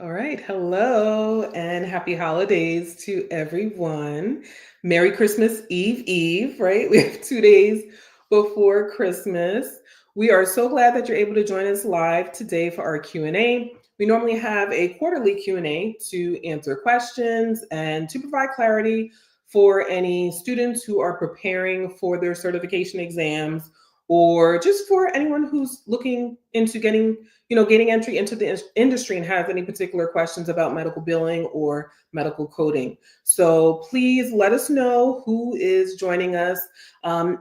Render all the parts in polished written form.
All right. Hello and happy holidays to everyone. Merry Christmas Eve, right? We have 2 days before Christmas. We are so glad that you're able to join us live today for our Q&A. We normally have a quarterly Q&A to answer questions and to provide clarity for any students who are preparing for their certification exams or just for anyone who's looking into gaining entry into the industry and have any particular questions about medical billing or medical coding. So please let us know who is joining us.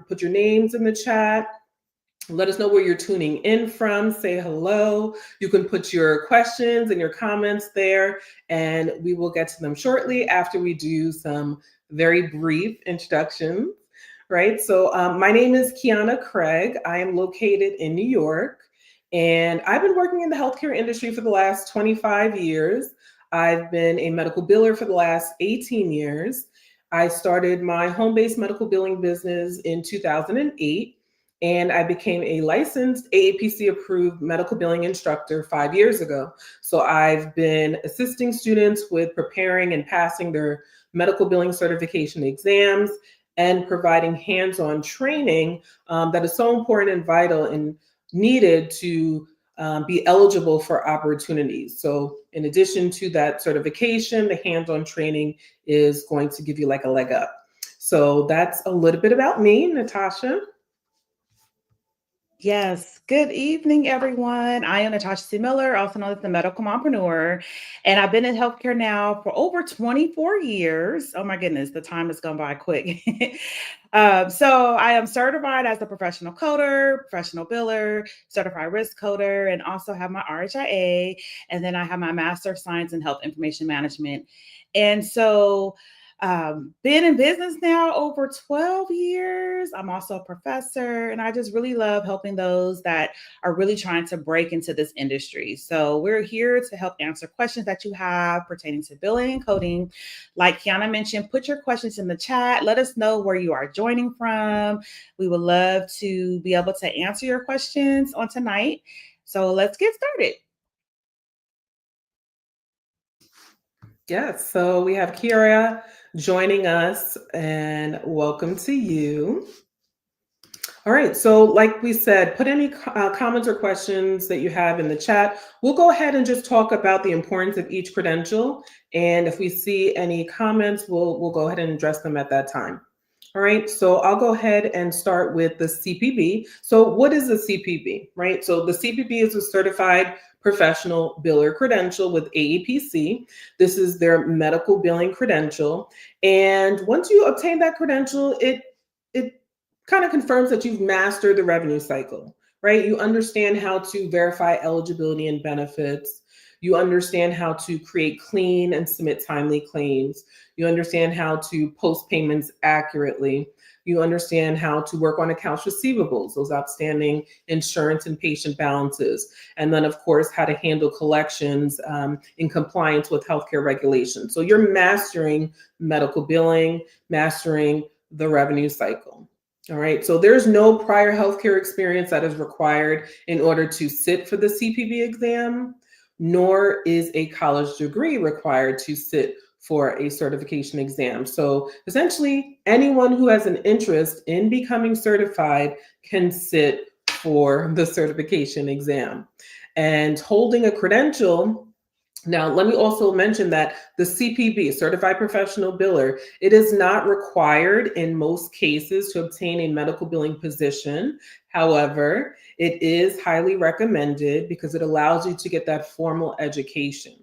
Put your names in the chat. Let us know where you're tuning in from. Say hello. You can put your questions and your comments there, and we will get to them shortly after we do some very brief introductions. Right. So, my name is Kiana Craig. I am located in New York, and I've been working in the healthcare industry for the last 25 years. I've been a medical biller for the last 18 years. I started my home based medical billing business in 2008 and I became a licensed AAPC approved medical billing instructor 5 years ago. So I've been assisting students with preparing and passing their medical billing certification exams and providing hands on training that is so important and vital and needed to be eligible for opportunities. So, in addition to that certification, the hands on training is going to give you like a leg up. So, that's a little bit about me, Natasha. Yes. Good evening, everyone. I am Natasha C. Miller, also known as the Medical Mompreneur, and I've been in healthcare now for over 24 years. Oh my goodness, the time has gone by quick. So I am certified as a professional coder, professional biller, certified risk coder, and also have my RHIA. And then I have my Master of Science in Health Information Management. And so been in business now over 12 years. I'm also a professor, and I just really love helping those that are really trying to break into this industry. So, we're here to help answer questions that you have pertaining to billing and coding. Like Kiana mentioned, put your questions in the chat. Let us know where you are joining from. We would love to be able to answer your questions on tonight. So, let's get started. Yes, so we have Kira joining us, and welcome to you. All right, so like we said, put any comments or questions that you have in the chat. We'll go ahead and just talk about the importance of each credential, and if we see any comments, we'll go ahead and address them at that time. All right, so I'll go ahead and start with the CPB. So, what is a CPB, right? So, the CPB is a certified professional biller credential with AEPC. This is their medical billing credential. And once you obtain that credential, it kind of confirms that you've mastered the revenue cycle, right? You understand how to verify eligibility and benefits. You understand how to create clean and submit timely claims. You understand how to post payments accurately. You understand how to work on accounts receivables, those outstanding insurance and patient balances. And then, of course, how to handle collections in compliance with healthcare regulations. So you're mastering medical billing, mastering the revenue cycle. All right, so there's no prior healthcare experience that is required in order to sit for the CPB exam, nor is a college degree required to sit for a certification exam. So essentially, anyone who has an interest in becoming certified can sit for the certification exam. And holding a credential, now, let me also mention that the CPB, Certified Professional Biller, it is not required in most cases to obtain a medical billing position. However, it is highly recommended because it allows you to get that formal education,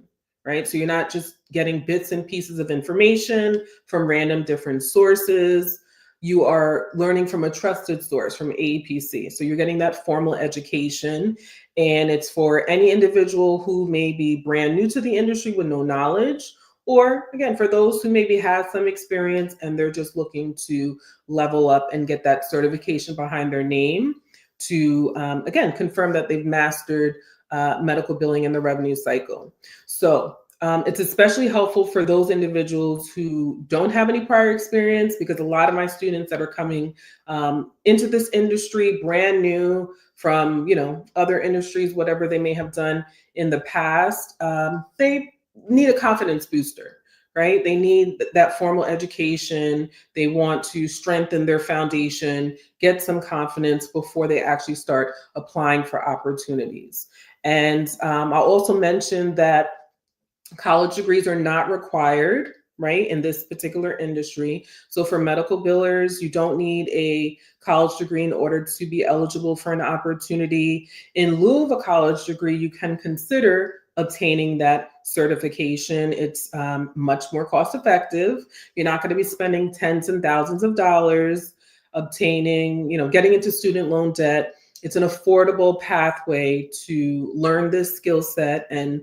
right? So you're not just getting bits and pieces of information from random different sources. You are learning from a trusted source from AEPC. So you're getting that formal education, and it's for any individual who may be brand new to the industry with no knowledge, or again, for those who maybe have some experience and they're just looking to level up and get that certification behind their name to, again, confirm that they've mastered medical billing and the revenue cycle. So It's especially helpful for those individuals who don't have any prior experience, because a lot of my students that are coming into this industry brand new from, other industries, whatever they may have done in the past, they need a confidence booster, right? They need that formal education. They want to strengthen their foundation, get some confidence before they actually start applying for opportunities. And I'll also mention that college degrees are not required, right, in this particular industry. So for medical billers, you don't need a college degree in order to be eligible for an opportunity. In lieu of a college degree, you can consider obtaining that certification. It's much more cost effective. You're not going to be spending tens and thousands of dollars obtaining, getting into student loan debt. It's an affordable pathway to learn this skill set. And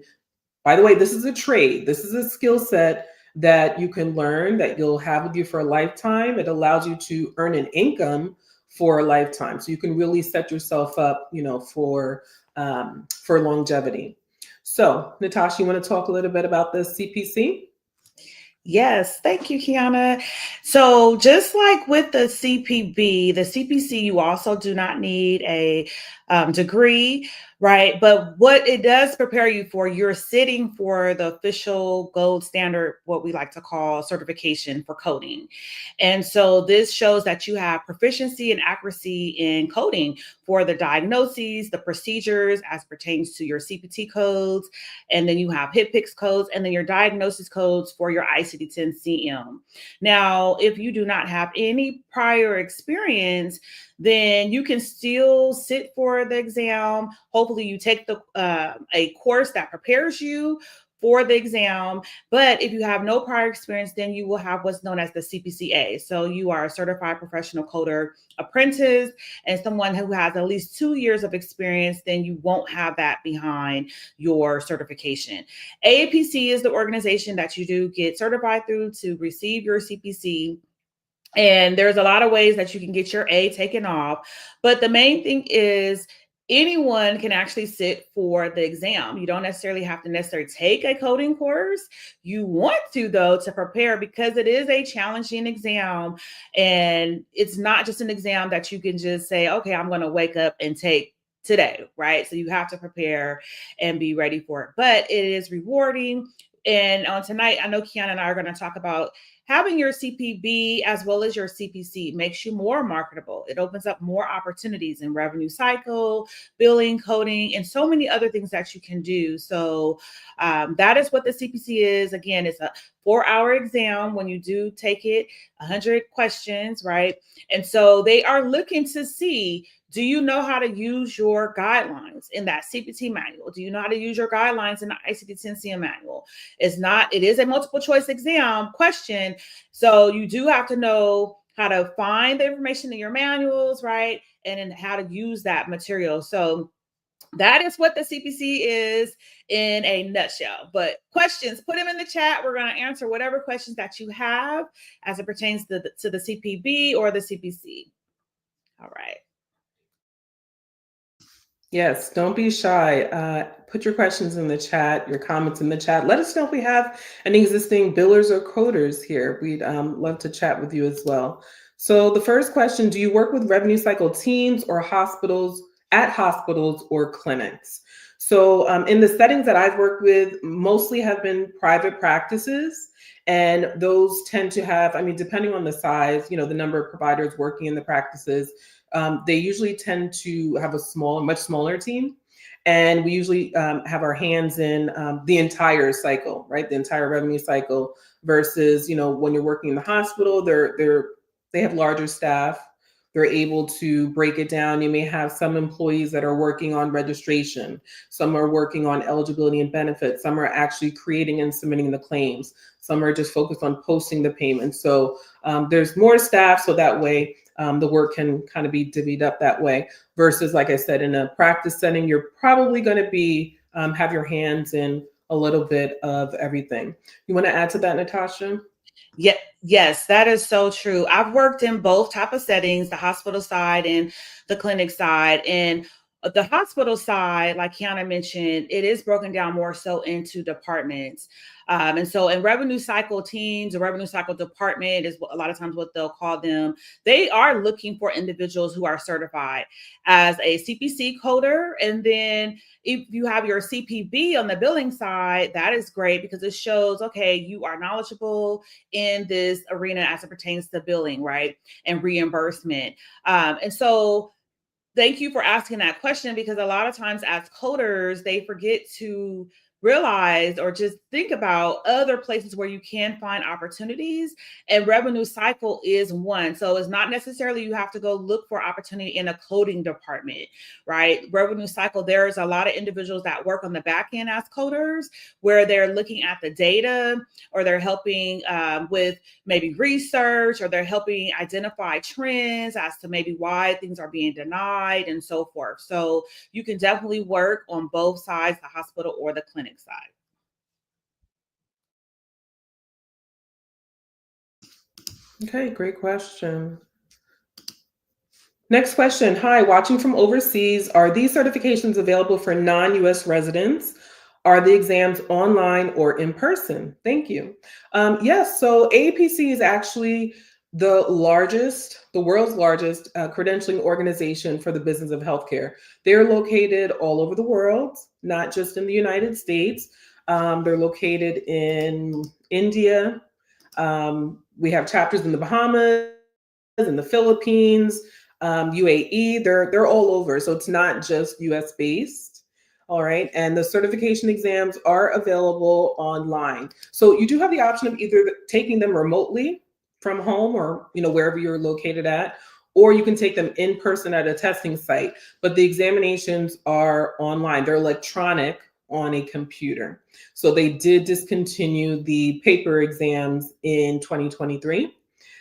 by the way, this is a trade. This is a skill set that you can learn, that you'll have with you for a lifetime. It allows you to earn an income for a lifetime. So you can really set yourself up, for longevity. So, Natasha, you want to talk a little bit about the CPC? Yes, thank you, Kiana. So just like with the CPB, the CPC, you also do not need a degree, right? But what it does prepare you for, you're sitting for the official gold standard, what we like to call certification for coding. And so this shows that you have proficiency and accuracy in coding for the diagnoses, the procedures as pertains to your CPT codes, and then you have HCPCS codes, and then your diagnosis codes for your ICD-10-CM. Now, if you do not have any prior experience, then you can still sit for the exam. Hopefully you take a course that prepares you for the exam. But if you have no prior experience, then you will have what's known as the CPCA. So you are a certified professional coder apprentice, and someone who has at least 2 years of experience, then you won't have that behind your certification. AAPC is the organization that you do get certified through to receive your CPC. And there's a lot of ways that you can get your A taken off. But the main thing is anyone can actually sit for the exam. You don't necessarily have to take a coding course. You want to, though, to prepare, because it is a challenging exam. And it's not just an exam that you can just say, okay, I'm going to wake up and take today, right? So you have to prepare and be ready for it. But it is rewarding. And on tonight, I know Kiana and I are going to talk about having your CPB as well as your CPC makes you more marketable. It opens up more opportunities in revenue cycle, billing, coding, and so many other things that you can do. So that is what the CPC is. Again, it's a 4-hour exam when you do take it, 100 questions, right? And so they are looking to see, do you know how to use your guidelines in that CPT manual? Do you know how to use your guidelines in the ICD-10-CM manual? It is a multiple choice exam question. So you do have to know how to find the information in your manuals, right? And then how to use that material. So that is what the CPC is in a nutshell. But questions, put them in the chat. We're going to answer whatever questions that you have as it pertains to the CPB or the CPC. All right. Yes, don't be shy. Put your questions in the chat, your comments in the chat. Let us know if we have any existing billers or coders here. We'd love to chat with you as well. So the first question, do you work with revenue cycle teams or hospitals or clinics? So in the settings that I've worked with, mostly have been private practices. And those tend to have, depending on the size, the number of providers working in the practices, they usually tend to have much smaller team. And we usually have our hands in the entire cycle, right? The entire revenue cycle versus, when you're working in the hospital, they have larger staff. They're able to break it down. You may have some employees that are working on registration. Some are working on eligibility and benefits. Some are actually creating and submitting the claims. Some are just focused on posting the payment. So there's more staff, so that way the work can kind of be divvied up that way. Versus, like I said, in a practice setting, you're probably going to be have your hands in a little bit of everything. You want to add to that, Natasha? Yeah, yes, that is so true. I've worked in both type of settings, the hospital side and the clinic side. And The hospital side, like Kiana mentioned, it is broken down more so into departments. And so in revenue cycle teams, the revenue cycle department is a lot of times what they'll call them. They are looking for individuals who are certified as a CPC coder. And then if you have your CPB on the billing side, that is great because it shows, okay, you are knowledgeable in this arena as it pertains to billing, right? And reimbursement. And so thank you for asking that question because a lot of times as coders, they forget to realize or just think about other places where you can find opportunities, and revenue cycle is one. So it's not necessarily you have to go look for opportunity in a coding department, right? Revenue cycle, there's a lot of individuals that work on the back end as coders where they're looking at the data or they're helping with maybe research, or they're helping identify trends as to maybe why things are being denied and so forth. So you can definitely work on both sides, the hospital or the clinic side. Okay, great question. Next question. Hi, watching from overseas. Are these certifications available for non-US residents? Are the exams online or in person? Thank you. Yes, so AAPC is actually the world's largest credentialing organization for the business of healthcare. They're located all over the world, not just in the United States. They're located in India. We have chapters in the Bahamas, in the Philippines, UAE. They're all over, so it's not just US based. All right, and the certification exams are available online. So you do have the option of either taking them remotely from home or wherever you're located at, or you can take them in person at a testing site. But the examinations are online; they're electronic on a computer. So they did discontinue the paper exams in 2023.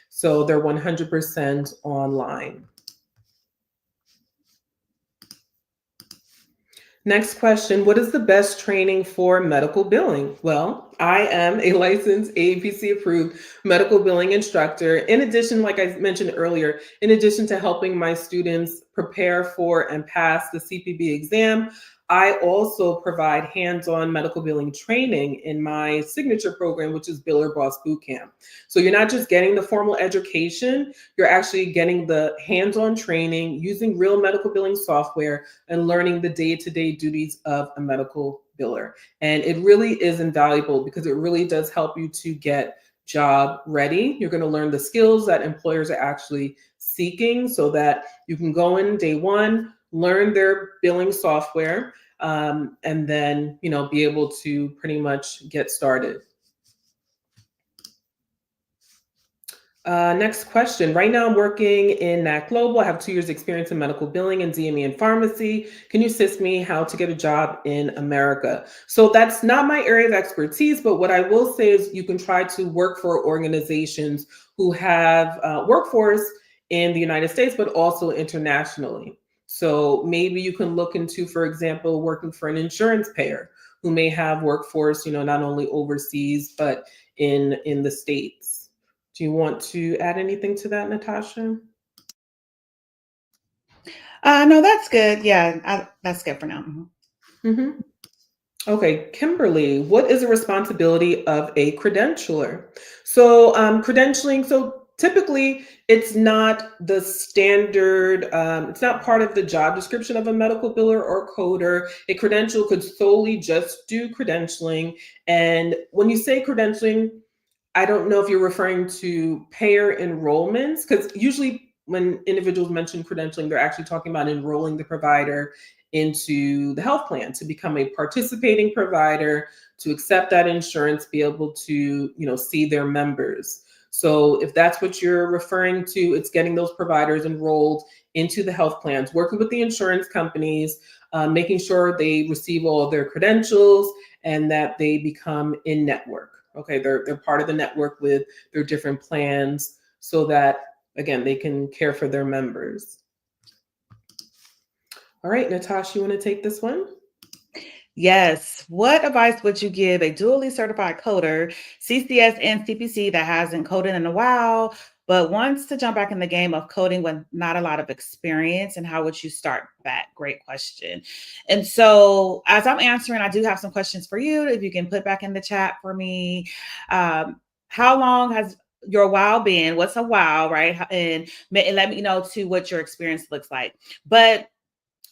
So they're 100% online. Next question, what is the best training for medical billing? Well, I am a licensed AAPC approved medical billing instructor. In addition, like I mentioned earlier, in addition to helping my students prepare for and pass the CPB exam, I also provide hands-on medical billing training in my signature program, which is Biller Boss Bootcamp. So you're not just getting the formal education, you're actually getting the hands-on training using real medical billing software and learning the day-to-day duties of a medical biller. And it really is invaluable because it really does help you to get job ready. You're going to learn the skills that employers are actually seeking so that you can go in day one, learn their billing software, and then be able to pretty much get started. Next question. Right now I'm working in NAC Global. I have 2 years experience in medical billing and DME and pharmacy. Can you assist me how to get a job in America? So that's not my area of expertise, but what I will say is you can try to work for organizations who have workforce in the United States, but also internationally. So maybe you can look into, for example, working for an insurance payer who may have workforce, not only overseas, but in the States. Do you want to add anything to that, Natasha? No, that's good. Yeah, that's good for now. Mm-hmm. Okay, Kimberly, what is the responsibility of a credentialer? So credentialing, so typically it's not the standard, it's not part of the job description of a medical biller or coder. A credential could solely just do credentialing. And when you say credentialing, I don't know if you're referring to payer enrollments, because usually when individuals mention credentialing, they're actually talking about enrolling the provider into the health plan to become a participating provider, to accept that insurance, be able to, see their members. So if that's what you're referring to, it's getting those providers enrolled into the health plans, working with the insurance companies, making sure they receive all of their credentials and that they become in network. Okay, they're part of the network with their different plans so that, again, they can care for their members. All right, Natasha, you want to take this one? Yes. What advice would you give a dually certified coder, CCS and CPC, that hasn't coded in a while, but wants to jump back in the game of coding with not a lot of experience? And how would you start that? Great question. And so, as I'm answering, I do have some questions for you. If you can put back in the chat for me, how long has your wow been? What's a wow, right? And let me know too what your experience looks like. But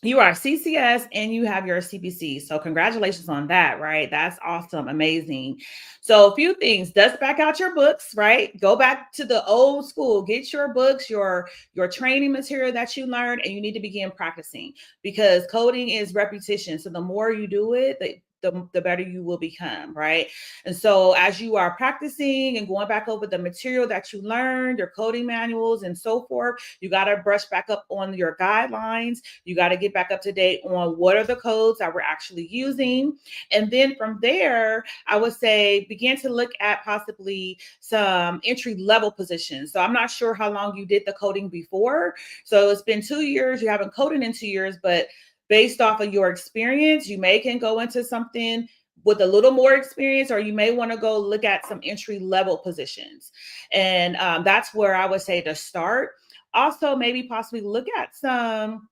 you are CCS and you have your CPC. So congratulations on that, right? That's awesome. Amazing. So a few things, dust back out your books, right? Go back to the old school, get your books, your training material that you learned, and you need to begin practicing, because coding is repetition. So the more you do it, the better you will become, right? And so as you are practicing and going back over the material that you learned, your coding manuals and so forth, you got to brush back up on your guidelines. You got to get back up to date on what are the codes that we're actually using. And then from there, I would say begin to look at possibly some entry level positions. So I'm not sure how long you did the coding before. So it's been 2 years, you haven't coded in 2 years, but based off of your experience, you may can go into something with a little more experience, or you may want to go look at some entry level positions. And that's where I would say to start. Also, maybe possibly look at some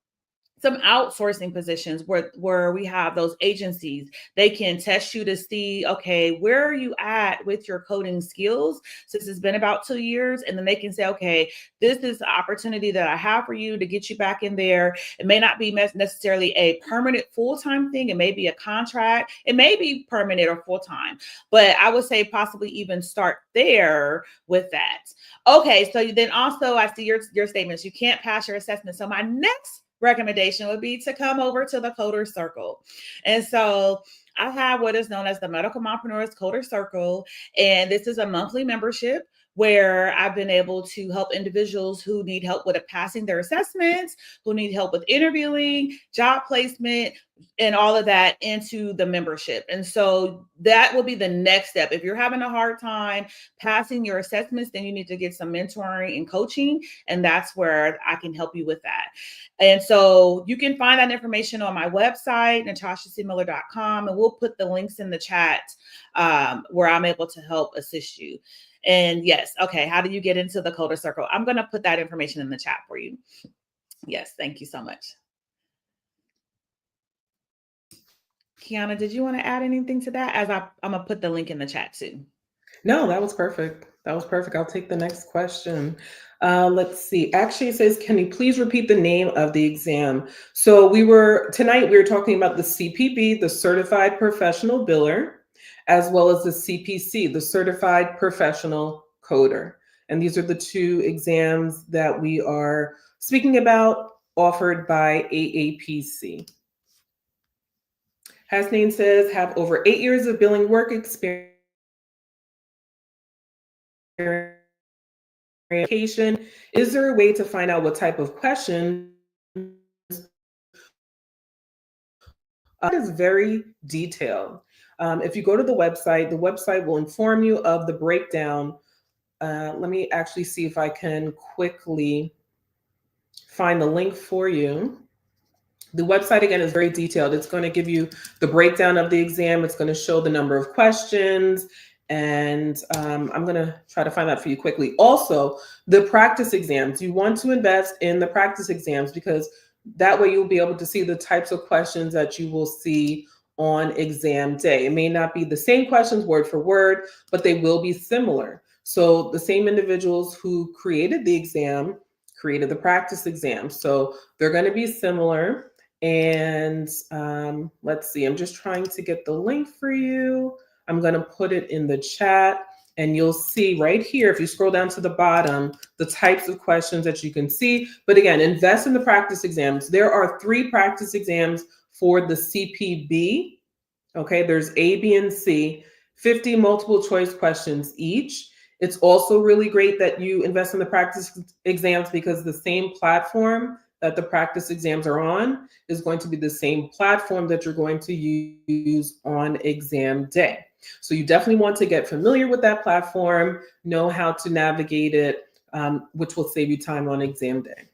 outsourcing positions where we have those agencies. They can test you to see, okay, where are you at with your coding skills since it's been about 2 years? And then they can say, okay, this is the opportunity that I have for you to get you back in there. It may not be necessarily a permanent full-time thing. It may be a contract. It may be permanent or full-time, but I would say possibly even start there with that. Okay, so then also I see your statements. You can't pass your assessment. So my next recommendation would be to come over to the Coder Circle. And so I have what is known as the Medical Mompreneurs Coder Circle. And this is a monthly membership where I've been able to help individuals who need help with passing their assessments, who need help with interviewing, job placement, and all of that into the membership. And so that will be the next step. If you're having a hard time passing your assessments, then you need to get some mentoring and coaching. And that's where I can help you with that. And so you can find that information on my website, natashacmiller.com, and we'll put the links in the chat where I'm able to help assist you. And yes, okay, how do you get into the Coder Circle? I'm going to put that information in the chat for you. Yes, thank you so much. Kiana, did you want to add anything to that? As I'm going to put the link in the chat too. No, that was perfect. That was perfect. I'll take the next question. Let's see. Actually, it says, can you please repeat the name of the exam? So tonight we were talking about the CPB, the Certified Professional Biller, as well as the CPC, the Certified Professional Coder. And these are the two exams that we are speaking about, offered by AAPC. Hasnain says, have over 8 years of billing work experience. Is there a way to find out what type of questions? It is very detailed. If you go to the website will inform you of the breakdown. Let me actually see if I can quickly find the link for you. The website, again, is very detailed. It's going to give you the breakdown of the exam. It's going to show the number of questions. And I'm going to try to find that for you quickly. Also, the practice exams. You want to invest in the practice exams because that way you'll be able to see the types of questions that you will see on exam day. It may not be the same questions word for word, but they will be similar. So the same individuals who created the exam created the practice exam. So they're going to be similar. And let's see, I'm just trying to get the link for you. I'm going to put it in the chat and you'll see right here, if you scroll down to the bottom, the types of questions that you can see. But again, invest in the practice exams. There are 3 practice exams for the CPB. Okay, there's A, B, and C, 50 multiple choice questions each. It's also really great that you invest in the practice exams because the same platform that the practice exams are on is going to be the same platform that you're going to use on exam day. So you definitely want to get familiar with that platform, know how to navigate it, which will save you time on exam day.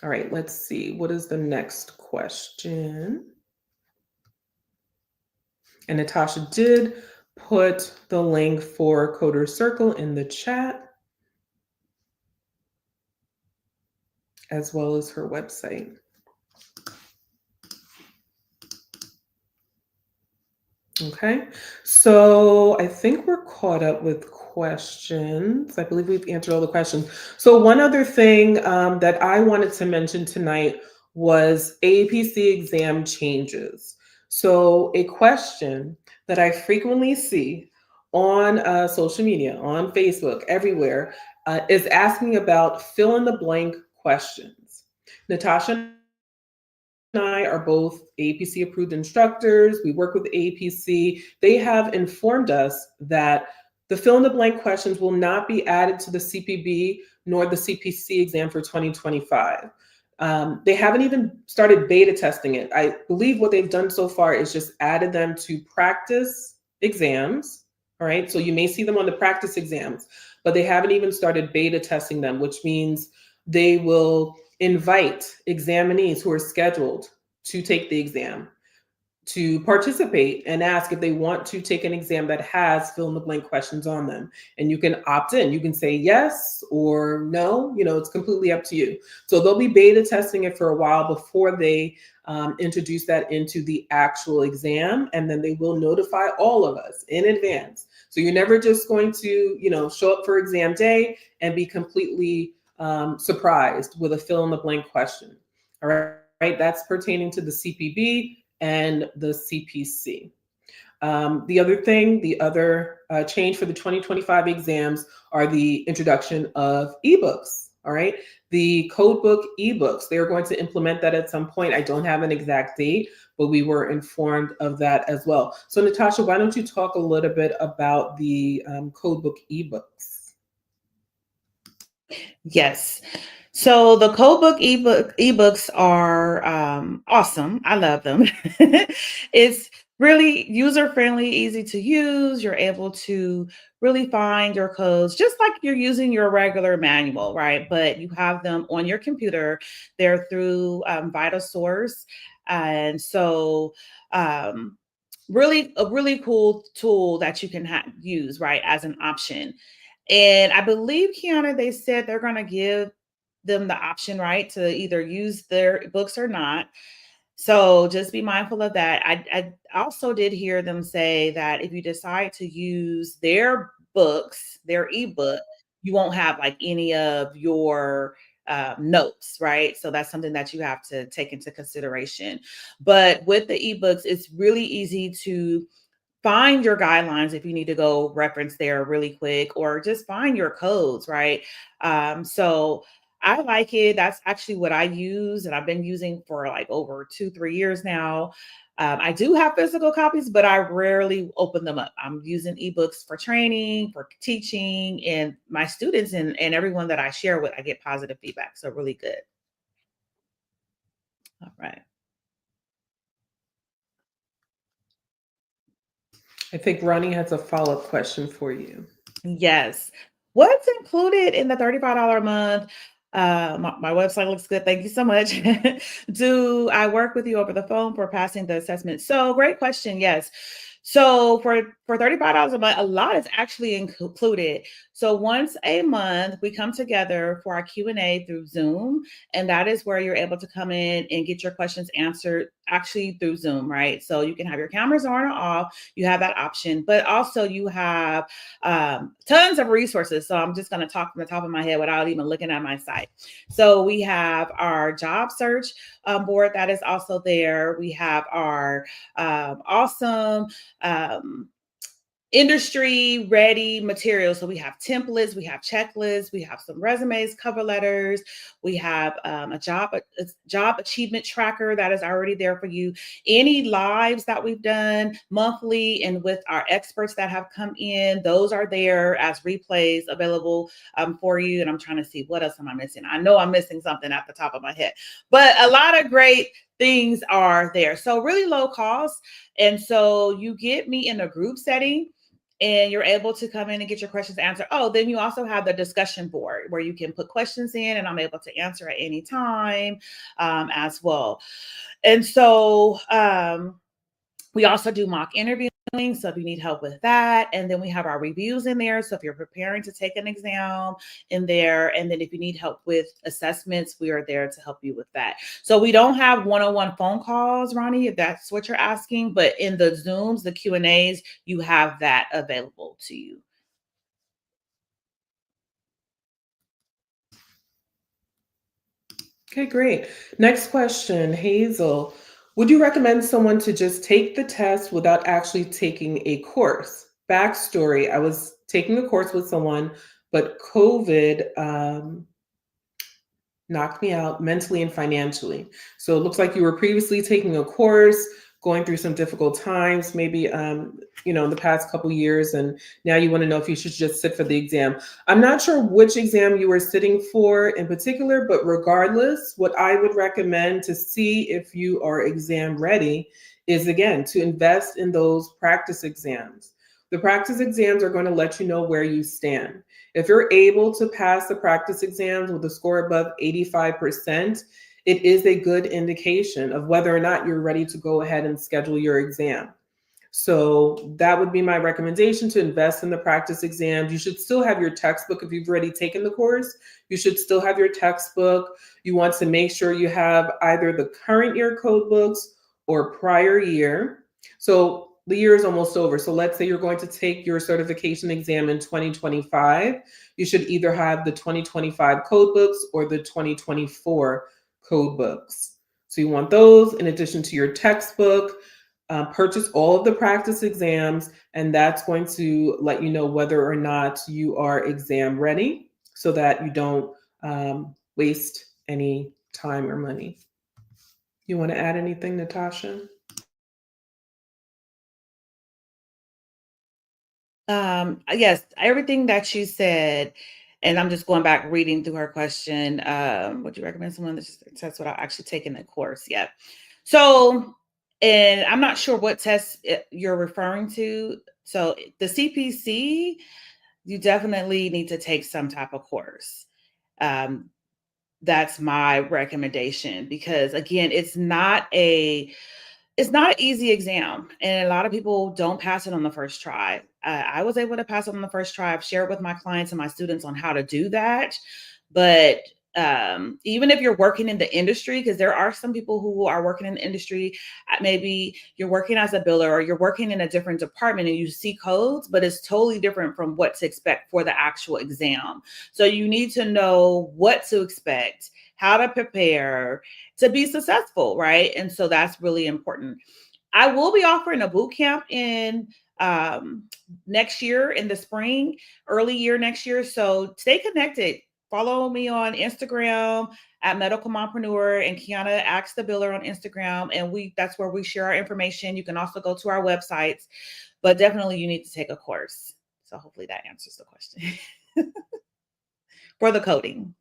All right, let's see. What is the next question? And Natasha did put the link for Coder Circle in the chat, as well as her website. Okay, so I think we're caught up with questions. I believe we've answered all the questions. So one other thing that I wanted to mention tonight was APC exam changes. So a question that I frequently see on social media, on Facebook, everywhere, is asking about fill in the blank questions. Natasha and I are both APC approved instructors. We work with APC. They have informed us that the fill in the blank questions will not be added to the CPB nor the CPC exam for 2025. They haven't even started beta testing it. I believe what they've done so far is just added them to practice exams. All right. So you may see them on the practice exams, but they haven't even started beta testing them, which means they will invite examinees who are scheduled to take the exam to participate and ask if they want to take an exam that has fill in the blank questions on them. And you can opt in. You can say yes or no. It's completely up to you. So they'll be beta testing it for a while before they introduce that into the actual exam. And then they will notify all of us in advance. So you're never just going to, show up for exam day and be completely surprised with a fill in the blank question. All right. That's pertaining to the CPB and the CPC. The other change for the 2025 exams are the introduction of ebooks. All right. The codebook ebooks, they're going to implement that at some point. I don't have an exact date, but we were informed of that as well. So Natasha, why don't you talk a little bit about the codebook ebooks? Yes. So the codebook ebooks are awesome. I love them. It's really user friendly, easy to use. You're able to really find your codes just like you're using your regular manual, right? But you have them on your computer. They're through VitalSource, and so um, really a really cool tool that you can use, right, as an option. And I believe, Kiana, they said they're going to give them the option, right, to either use their books or not. So just be mindful of that. I also did hear them say that if you decide to use their books, their ebook, you won't have like any of your notes, right? So that's something that you have to take into consideration. But with the ebooks, it's really easy to find your guidelines if you need to go reference there really quick, or just find your codes, right? So I like it. That's actually what I use, and I've been using for like over 2-3 years now. I do have physical copies, but I rarely open them up. I'm using ebooks for training, for teaching, and my students and everyone that I share with, I get positive feedback. So really good. All right. I think Ronnie has a follow-up question for you. Yes. What's included in the $35 a month? My website looks good. Thank you so much. Do I work with you over the phone for passing the assessment? So great question. Yes. So for $35 a month, a lot is actually included. So once a month, we come together for our Q&A through Zoom, and that is where you're able to come in and get your questions answered actually through Zoom, right? So you can have your cameras on or off. You have that option, but also you have tons of resources. So I'm just going to talk from the top of my head without even looking at my site. So we have our job search board that is also there. We have our awesome industry ready materials. So we have templates, we have checklists, we have some resumes, cover letters, we have a job achievement tracker that is already there for you. Any lives that we've done monthly and with our experts that have come in, those are there as replays available for you. And I'm trying to see, what else am I missing? I know I'm missing something at the top of my head, but a lot of great things are there. So really low cost. And so you get me in a group setting. and you're able to come in and get your questions answered. Oh, then you also have the discussion board where you can put questions in and I'm able to answer at any time as well. And so we also do mock interviewing. So if you need help with that, and then we have our reviews in there. So if you're preparing to take an exam in there, and then if you need help with assessments, we are there to help you with that. So we don't have one-on-one phone calls, Ronnie, if that's what you're asking, but in the Zooms, the Q&As, you have that available to you. Okay, great. Next question, Hazel. Would you recommend someone to just take the test without actually taking a course? Backstory, I was taking a course with someone, but COVID knocked me out mentally and financially. So it looks like you were previously taking a course, going through some difficult times, maybe in the past couple years, and now you want to know if you should just sit for the exam. I'm not sure which exam you were sitting for in particular, but regardless, what I would recommend to see if you are exam ready is, again, to invest in those practice exams. The practice exams are going to let you know where you stand. If you're able to pass the practice exams with a score above 85%, it is a good indication of whether or not you're ready to go ahead and schedule your exam. So that would be my recommendation, to invest in the practice exams. You should still have your textbook if you've already taken the course. You should still have your textbook. You want to make sure you have either the current year code books or prior year. So the year is almost over. So let's say you're going to take your certification exam in 2025. You should either have the 2025 code books or the 2024 code books. So you want those in addition to your textbook. Purchase all of the practice exams, and that's going to let you know whether or not you are exam ready so that you don't waste any time or money. You want to add anything, Natasha? Yes, everything that you said, and I'm just going back reading through her question. Would you recommend someone that tests without actually taking the course? Yeah. So, and I'm not sure what test you're referring to. So the CPC, you definitely need to take some type of course. Um, that's my recommendation because again, it's not an easy exam, and a lot of people don't pass it on the first try. I was able to pass it on the first try. I've shared with my clients and my students on how to do that. But even if you're working in the industry, because there are some people who are working in the industry, maybe you're working as a biller or you're working in a different department and you see codes, but it's totally different from what to expect for the actual exam. So you need to know what to expect, how to prepare to be successful, right? And so that's really important. I will be offering a boot camp in next year in the spring, early year next year. So stay connected. Follow me on Instagram at Medical Mompreneur and Kiana Ask the Biller on Instagram. And that's where we share our information. You can also go to our websites, but definitely you need to take a course. So hopefully that answers the question for the coding.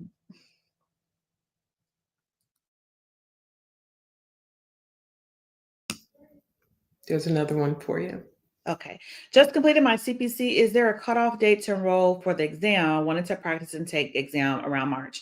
There's another one for you. Okay. Just completed my CPC. Is there a cutoff date to enroll for the exam? I wanted to practice and take exam around March.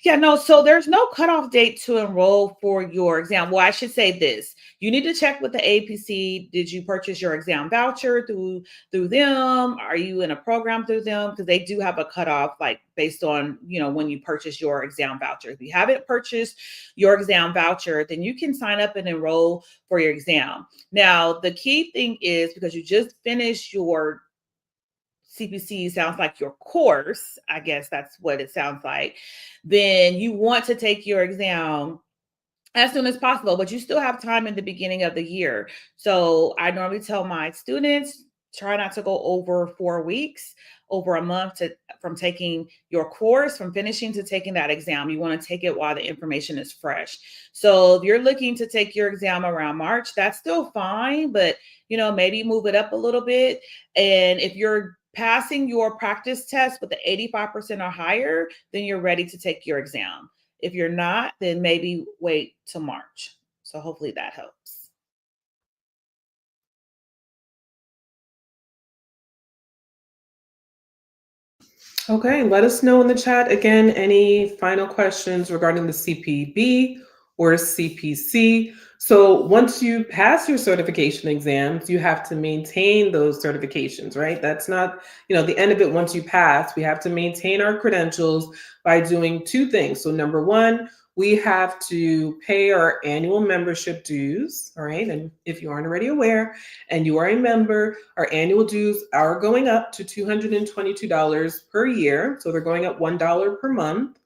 Yeah, no, so there's no cutoff date to enroll for your exam. Well, I should say this. You need to check with the APC. Did you purchase your exam voucher through them? Are you in a program through them? Because they do have a cutoff, like based on, when you purchase your exam voucher. If you haven't purchased your exam voucher, then you can sign up and enroll for your exam. Now, the key thing is because you just finished your CPC, sounds like your course, I guess that's what it sounds like, then you want to take your exam as soon as possible, but you still have time in the beginning of the year. So I normally tell my students, try not to go over 4 weeks, over a month from taking your course, from finishing to taking that exam. You want to take it while the information is fresh. So if you're looking to take your exam around March, that's still fine, but maybe move it up a little bit. And if you're passing your practice test with the 85% or higher, then you're ready to take your exam. If you're not, then maybe wait till March. So hopefully that helps. Okay, let us know in the chat again any final questions regarding the CPB or CPC. So once you pass your certification exams, you have to maintain those certifications, right? That's not, the end of it once you pass. We have to maintain our credentials by doing two things. So number one, we have to pay our annual membership dues, all right? And if you aren't already aware and you are a member, our annual dues are going up to $222 per year. So they're going up $1 per month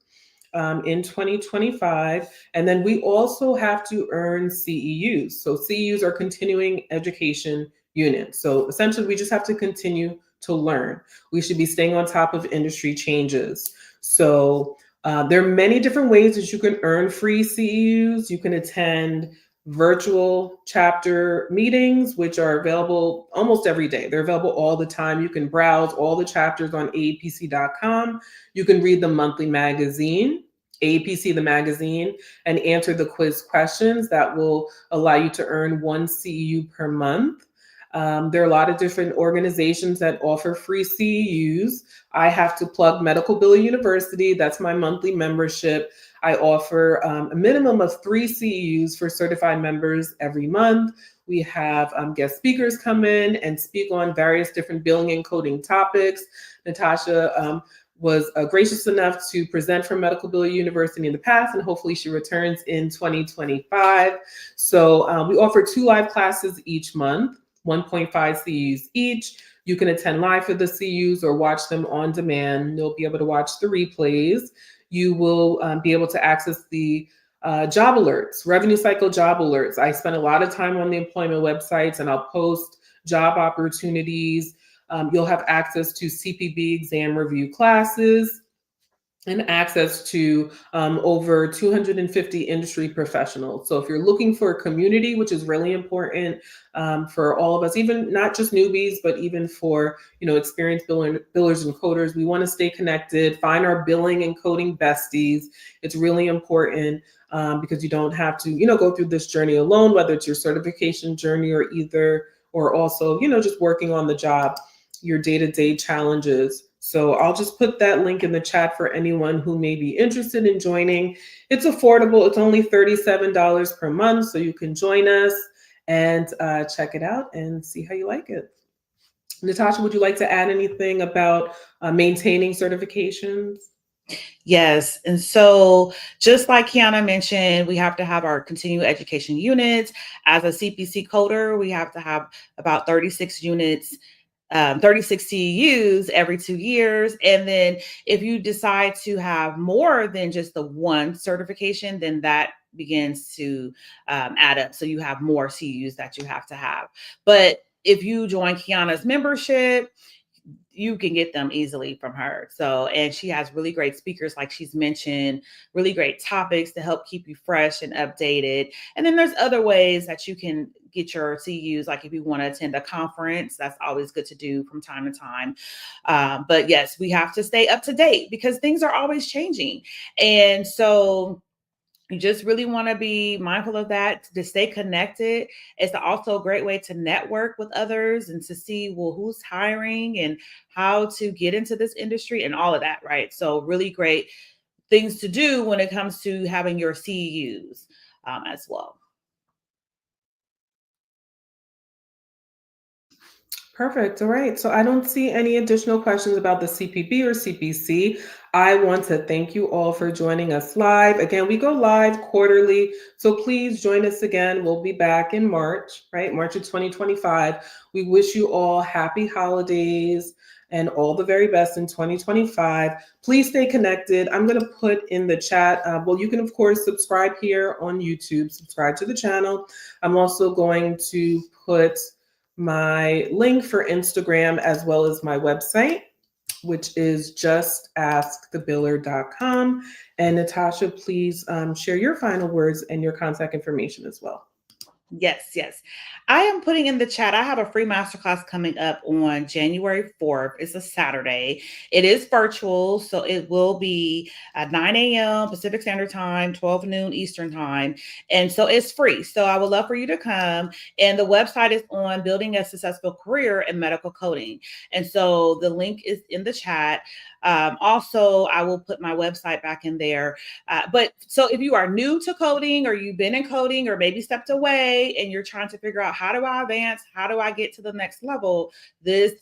in 2025. And then we also have to earn CEUs. So CEUs are continuing education units. So essentially, we just have to continue to learn. We should be staying on top of industry changes. So there are many different ways that you can earn free CEUs. You can attend virtual chapter meetings, which are available almost every day. They're available all the time. You can browse all the chapters on aapc.com. You can read the monthly magazine, AAPC the magazine, and answer the quiz questions that will allow you to earn one CEU per month. There are a lot of different organizations that offer free CEUs. I have to plug Medical Billing University. That's my monthly membership. I offer a minimum of 3 CEUs for certified members every month. We have guest speakers come in and speak on various different billing and coding topics. Natasha was gracious enough to present for Medical Billing University in the past, and hopefully she returns in 2025. So we offer 2 live classes each month, 1.5 CEUs each. You can attend live for the CEUs or watch them on demand. You'll be able to watch the replays. You will be able to access the job alerts, revenue cycle job alerts. I spend a lot of time on the employment websites, and I'll post job opportunities. You'll have access to CPB exam review classes and access to over 250 industry professionals. So if you're looking for a community, which is really important for all of us, even not just newbies, but even for experienced billers and coders, we want to stay connected, find our billing and coding besties. It's really important because you don't have to go through this journey alone, whether it's your certification journey or also just working on the job, your day-to-day challenges. So I'll just put that link in the chat for anyone who may be interested in joining. It's affordable. It's only $37 per month. So you can join us and check it out and see how you like it. Natasha, would you like to add anything about maintaining certifications? Yes. And so just like Kiana mentioned, we have to have our continuing education units. As a CPC coder, we have to have about 36 units, 36 CEUs every 2 years. And then if you decide to have more than just the one certification, then that begins to add up. So you have more CEUs that you have to have. But if you join Kiana's membership, you can get them easily from her. So, and she has really great speakers, like she's mentioned, really great topics to help keep you fresh and updated. And then there's other ways that you can get your CEUs, like if you want to attend a conference, that's always good to do from time to time. But yes, we have to stay up to date because things are always changing. And so you just really want to be mindful of that, to stay connected. It's also a great way to network with others and to see, well, who's hiring and how to get into this industry and all of that, right? So really great things to do when it comes to having your CEUs as well. Perfect. All right. So I don't see any additional questions about the CPB or CPC. I want to thank you all for joining us live. Again, we go live quarterly. So please join us again. We'll be back in March, right? March of 2025. We wish you all happy holidays and all the very best in 2025. Please stay connected. I'm going to put in the chat. Well, you can, of course, subscribe here on YouTube, subscribe to the channel. I'm also going to put my link for Instagram as well as my website, which is justaskthebiller.com. And Natasha, please share your final words and your contact information as well. Yes, yes. I am putting in the chat. I have a free masterclass coming up on January 4th. It's a Saturday. It is virtual, so it will be at 9 a.m. Pacific Standard Time, 12 noon Eastern Time. And so it's free. So I would love for you to come. And the website is on building a successful career in medical coding. And so the link is in the chat. Also, I will put my website back in there. But so if you are new to coding or you've been in coding or maybe stepped away and you're trying to figure out how do I advance, how do I get to the next level, this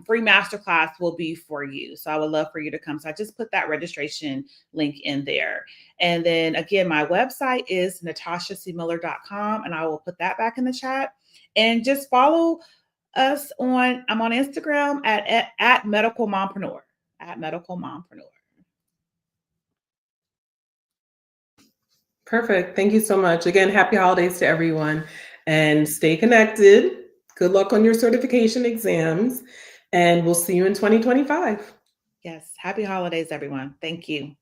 free masterclass will be for you. So I would love for you to come. So I just put that registration link in there. And then again, my website is natashacmiller.com, and I will put that back in the chat. And just follow us I'm on Instagram at Medical Mompreneur, at Medical Mompreneur. Perfect. Thank you so much. Again, happy holidays to everyone and stay connected. Good luck on your certification exams, and we'll see you in 2025. Yes. Happy holidays, everyone. Thank you.